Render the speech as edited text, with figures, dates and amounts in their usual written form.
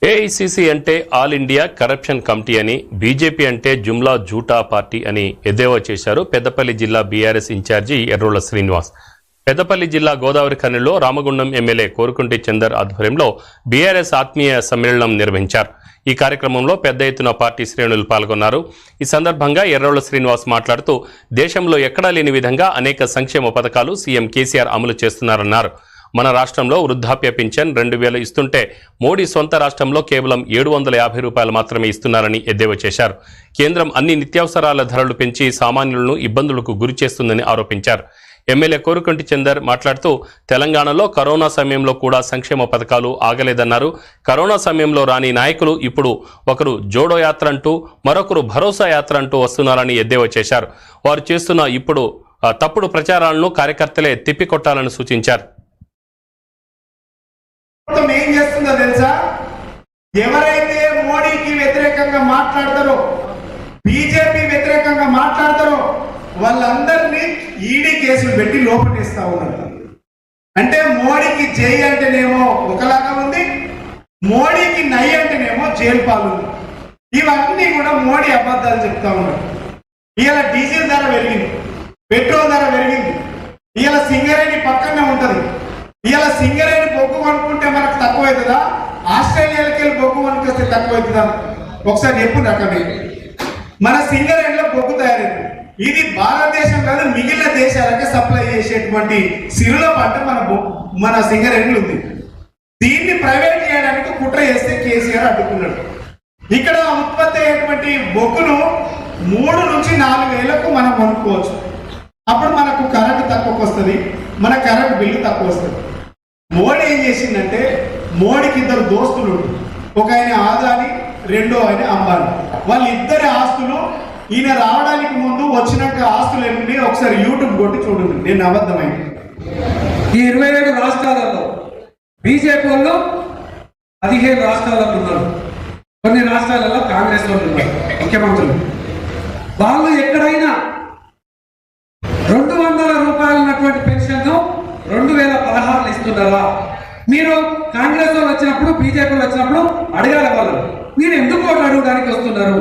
AICC అంటే all India corruption committee అని, BJP అంటే జుమ్లా జూటా పార్టీ అని ఎద్దేవా చేశారు పెద్దపల్లి జిల్లా బీఆర్ఎస్ ఇన్ఛార్జి ఎర్రోళ్ల శ్రీనివాస్. పెద్దపల్లి జిల్లా గోదావరి ఖనిలో రామగుండం ఎమ్మెల్యే కోరుకుంటి చందర్ ఆధ్వర్యంలో బీఆర్ఎస్ ఆత్మీయ సమ్మేళనం నిర్వహించారు. ఈ కార్యక్రమంలో పెద్ద ఎత్తున పార్టీ శ్రేణులు పాల్గొన్నారు. ఈ సందర్భంగా ఎర్రోళ్ల శ్రీనివాస్ మాట్లాడుతూ దేశంలో ఎక్కడా లేని విధంగా అనేక సంక్షేమ పథకాలు సీఎం కేసీఆర్ అమలు చేస్తున్నారన్నారు. మన రాష్ట్రంలో వృద్ధాప్య పింఛన్ 2000 ఇస్తుంటే మోడీ సొంత రాష్ట్రంలో కేవలం 750 రూపాయలు మాత్రమే ఇస్తున్నారని ఎద్దేవా చేశారు. కేంద్రం అన్ని నిత్యావసరాల ధరలు పెంచి సామాన్యులను ఇబ్బందులకు గురి చేస్తుందని ఆరోపించారు. ఎమ్మెల్యే కోరుకుంటి చందర్ మాట్లాడుతూ తెలంగాణలో కరోనా సమయంలో కూడా సంక్షేమ పథకాలు ఆగలేదన్నారు. కరోనా సమయంలో రాని నాయకులు ఇప్పుడు ఒకరు జోడో యాత్ర అంటూ మరొకరు భరోసా యాత్ర అంటూ వస్తున్నారని ఎద్దేవా చేశారు. వారు చేస్తున్న ఇప్పుడు తప్పుడు ప్రచారాలను కార్యకర్తలే తిప్పికొట్టాలని సూచించారు. ఏం చేస్తుందో తెలుసా? ఎవరైతే మోడీకి వ్యతిరేకంగా మాట్లాడతారో, బీజేపీ వ్యతిరేకంగా మాట్లాడతారో వాళ్ళందరినీ ఈడీ కేసులు పెట్టి లోపటేస్తా ఉన్నారు. అంటే మోడీకి జై అంటేనేమో ఒకలాగా ఉంది, మోడీకి నై అంటేనేమో జైలు పాలు. ఇవన్నీ కూడా మోడీ అబద్ధాలు చెప్తా ఉన్నారు. ఇవాళ డీజిల్ ధర పెరిగింది, పెట్రోల్ ధర పెరిగింది. ఇవాళ సింగరేణి పక్కనే ఉంటది. ఇవాళ సింగరేణి బొగ్గు కొనుక్కుంటే మనకు తక్కువ అవుతుందా? ఆస్ట్రేలియాకి వెళ్ళి బొగ్గు కొనుక్కొస్తే తక్కువ అవుతుందా? ఒకసారి చెప్పు రకమే. మన సింగరేణిలో బొగ్గు తయారైంది. ఇది భారతదేశం కాదు, మిగిలిన దేశాలకే సప్లై చేసేటువంటి సిరుల పంట మన సింగరేణిలో ఉంది. దీన్ని ప్రైవేట్ చేయడానికి కుట్ర చేస్తే కేసీఆర్ అడ్డుకున్నాడు. ఇక్కడ ఉత్పత్తి అయ్యేటువంటి బొగ్గును 3 నుంచి 4 వేలకు మనం కొనుక్కోవచ్చు. అప్పుడు మనకు కరెంటు తక్కువకు వస్తుంది, మన కరెంట్ బిల్లు తక్కువ వస్తుంది. మోడీ ఏం చేసిందంటే, మోడీకి 2 దోస్తులు, ఒక ఆయన ఆదాని, రెండో ఆయన అంబానీ. వాళ్ళిద్దరి ఆస్తులు ఈయన రావడానికి ముందు వచ్చినాక ఆస్తులు ఏంటి ఒకసారి యూట్యూబ్ కొట్టి చూడండి. నేను అబద్ధమైంది. ఈ 27 రాష్ట్రాలలో బీజేపీ వాళ్ళు 15 రాష్ట్రాలలో ఉన్నారు. కొన్ని రాష్ట్రాలలో కాంగ్రెస్ వాళ్ళు ఉన్నారు ముఖ్యమంత్రులు. వాళ్ళు ఎక్కడైనా 200 రూపాయలు ఉన్నటువంటి పెన్షన్ 2016 ఇస్తున్నారా? మీరు కాంగ్రెస్ వాళ్ళు వచ్చినప్పుడు, బీజేపీ వాళ్ళు వచ్చినప్పుడు అడగాలి వాళ్ళు, మీరు ఎందుకు అడగడానికి వస్తున్నారు?